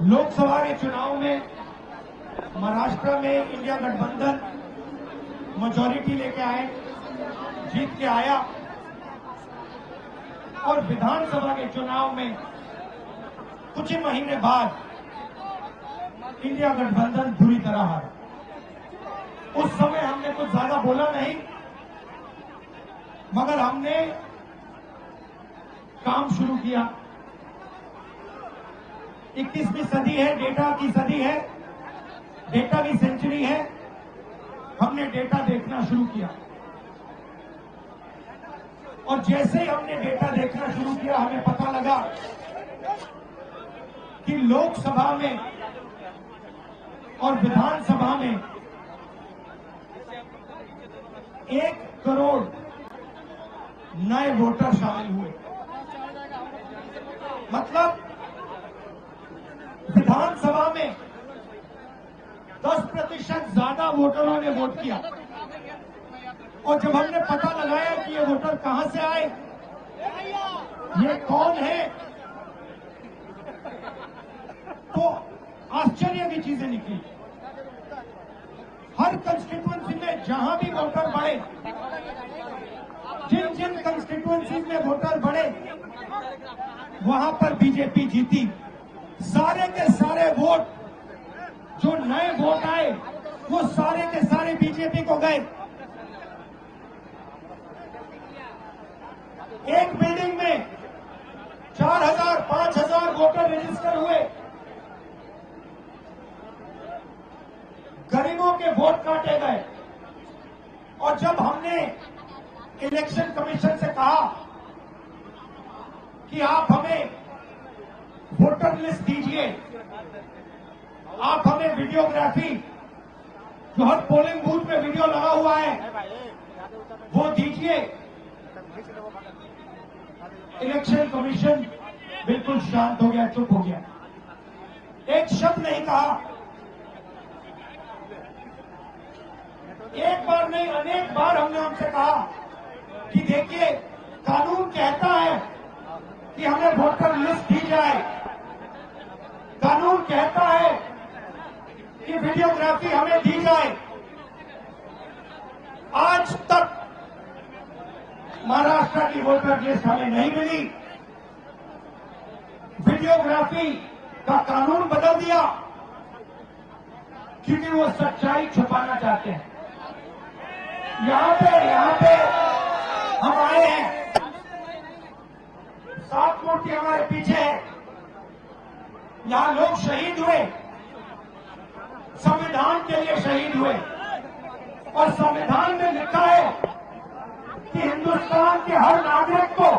लोकसभा के चुनाव में महाराष्ट्र में इंडिया गठबंधन मेजॉरिटी लेके आए, जीत के आया और विधानसभा के चुनाव में कुछ ही महीने बाद इंडिया गठबंधन बुरी तरह हारा। उस समय हमने कुछ ज्यादा बोला नहीं, मगर हमने काम शुरू किया। 21वीं सदी है, डेटा की सदी है, डेटा की सेंचुरी है। हमने डेटा देखना शुरू किया और जैसे ही हमने डेटा देखना शुरू किया हमें पता लगा कि लोकसभा में और विधानसभा में 1 करोड़ नए वोटर शामिल हुए। मतलब विधानसभा में 10% ज्यादा वोटरों ने वोट किया। और जब हमने पता लगाया कि ये वोटर कहां से आए, ये कौन है, तो आश्चर्य की चीजें निकली। हर कंस्टिट्यूएंसी में जहां भी वोटर बढ़े, जिन जिन कंस्टिट्यूएंसी में वोटर बढ़े, वहां पर बीजेपी जीती। सारे के सारे वोट जो नए वोट आए वो सारे के सारे बीजेपी को गए। एक बिल्डिंग में 4000 5000 वोटर रजिस्टर हुए। गरीबों के वोट काटे गए। और जब हमने इलेक्शन कमीशन से कहा कि आप हमें वोटर लिस्ट दीजिए, आप हमें वीडियोग्राफी, जो हर पोलिंग बूथ में वीडियो लगा हुआ है, वो दीजिए। इलेक्शन कमीशन बिल्कुल शांत हो गया, चुप हो गया, एक शब्द नहीं कहा। एक बार नहीं, अनेक बार हमने उनसे कहा कि देखिए, कानून कहता है कि हमें वोटर लिस्ट दी जाए, कानून कहता है कि वीडियोग्राफी हमें दी जाए। आज तक महाराष्ट्र की वोटर लिस्ट हमें नहीं मिली। वीडियोग्राफी का कानून बदल दिया क्योंकि वो सच्चाई छुपाना चाहते हैं। यहां पे हम आए हैं, 7 मूर्ति हमारे पीछे है। यहां लोग शहीद हुए, संविधान के लिए शहीद हुए। और संविधान में लिखा है कि हिंदुस्तान के हर नागरिक को,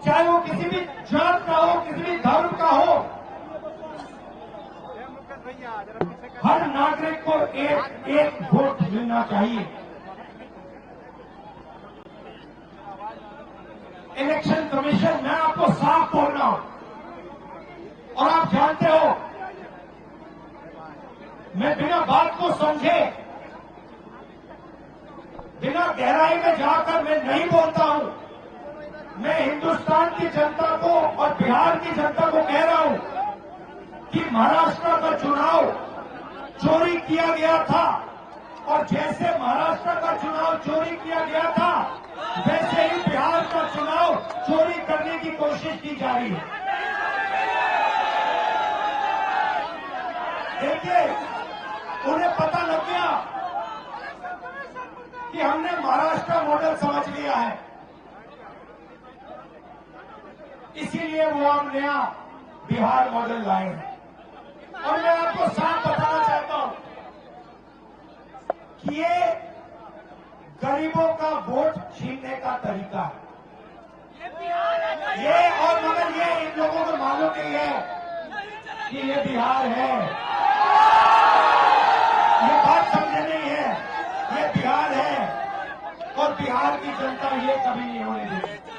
चाहे वो किसी भी जात का हो, किसी भी धर्म का हो, हर नागरिक को एक वोट मिलना चाहिए। इलेक्शन कमीशन, मैं आपको साफ बोल रहा हूं, और आप जानते हो मैं बिना बात को समझे, बिना गहराई में जाकर मैं नहीं बोलता हूं। मैं हिंदुस्तान की जनता को और बिहार की जनता को कह रहा हूं कि महाराष्ट्र का चुनाव चोरी किया गया था, और जैसे महाराष्ट्र का चुनाव चोरी किया गया था, वैसे ही बिहार का चुनाव चोरी करने की कोशिश की जा रही है। देखिए, उन्हें पता लग गया कि हमने महाराष्ट्र मॉडल समझ लिया है, इसीलिए वो हम नया बिहार मॉडल लाए हैं। और मैं आपको साफ बताना चाहता हूं कि ये गरीबों का वोट छीनने का तरीका है। ये और मगर ये इन लोगों को मालूम नहीं है कि ये बिहार है। ये बात समझे नहीं है, ये बिहार है और बिहार की जनता ये कभी नहीं होने देगी।